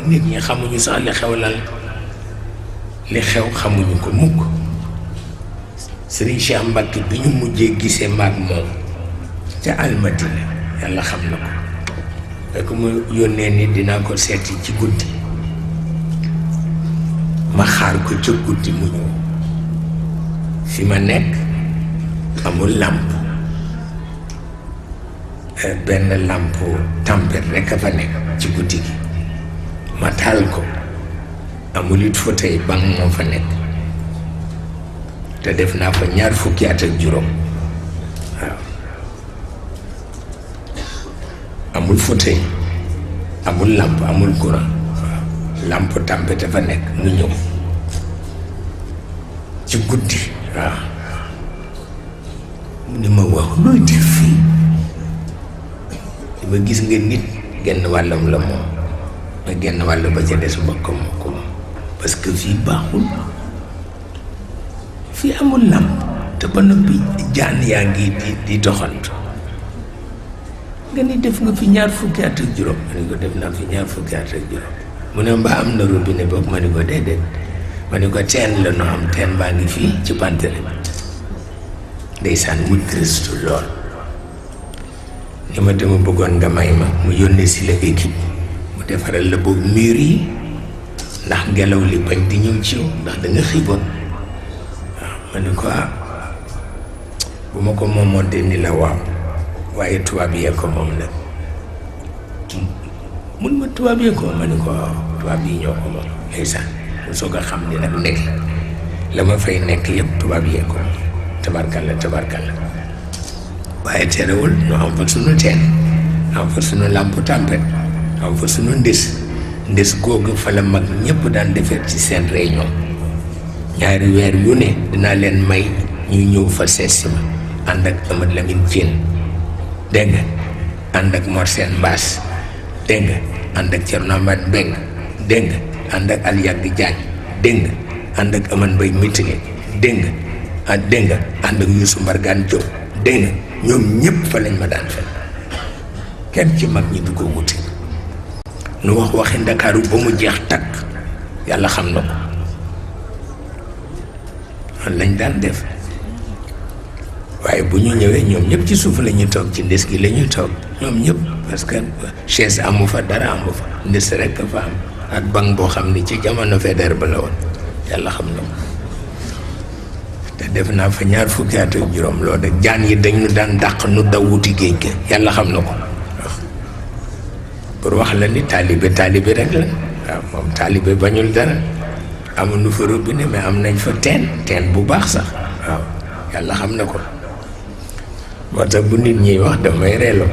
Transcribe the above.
nit ñi xamuñu sax li xew lan li xew xamuñu ko mukk. Serigne Cheikh Mbacke bi ñu mujjee gisee maag moom ca Almadina yàlla xam na ko fekk mu yónnee ni dinaa ko seeti ci guddi ma xaar ko ca guddi mu ñëw fi ma nekk amul làmp benn làmp tempête rekk a fa nekk ci guddi gi ma taal ko amul it fauteuil banc moo fa nekk te def naa fa 20 at ak juróom waaw amul fauteuil amul làmp amul courant waaw làmp tempête fa nekk mu ñëw ci guddi waaw mu ni ma wax looy def fii li ma gis nga nit genn wàllam la moom ma genn wàll ba ca des mbokkam moo ko moom parce que fii baaxul fii amul làmp te ba noppi jaan yaa ngi di doxantu nga ni def nga fi 20 at ak juróom ma ni ko def naa fi 20 at ak juróom mu ne mbaa am na robinet boobu ma ni ko déedéet ma ni ko teen la no am teen baa ngi fii ci pantere bi ndeysaan mu triste lool ni ma dama bëggoon nga may ma mu yónnee si la équipe mu defaral la boobu mur yi ndax ngelaw li bañ di ñëw ci yow ndax da nga xiiboon waaw ma ni ko bu ma ko moomoon de ni la waaw waaye tubaab yee ko moom nag mun ma tubaab yee ko ma ni ko waaw tubaab yi ñoo ko moom ndeysaan mu soog a xam ni nag nekk la ma fay nekk yëpp tubaab yee ko tabarkalla tabarkalla waaye terewul ñu am fa sunu teen am fa sunu làmp tempête am fa sunu ndis googu fa la mag ñëpp daan defee ci seen réunion 2 weer yu ne dinaa leen may ñuy ñëw fa seet si ma ànd ak Amadou Lamine Diène dégg nga ànd ak Mor Sène Mbass dégg nga ànd ak Thierno Amath Mbengue dégg nga ànd ak Aliaga Diagne dégg nga ànd ak Amane Mbaye Mitige dégg nga dégg nga ànd ak Youssou Mbargane Diop dégg nga ñoom ñëpp fa lañ ma daan fekk kenn ci mag ñi du ko wuti nu wax waxi Ndakaaru ba mu jeex takk yàlla xam na ko man lañ daan def waaye bu ñu ñëwee ñoom ñëpp ci suuf la ñuy toog ci ndes gi la ñuy toog ñoom ñëpp parce que chaise amu fa dara amu fa ndes rek fa am ak banc boo xam ni ci jamono Faidherbe ba la woon yàlla xam na ko te def naa fa 20 at ak juróom loolu de jaan yi dañu daan dàq nu daw wuti géej ga yàlla xam na ko pour wax la ni taalibe rek la waaw moom taalibe bañul dara amuñu fa robinet mais am nañ fa teen bu baax sax waaw yàlla xam na ko moo tax bu nit ñiy wax damay reeloo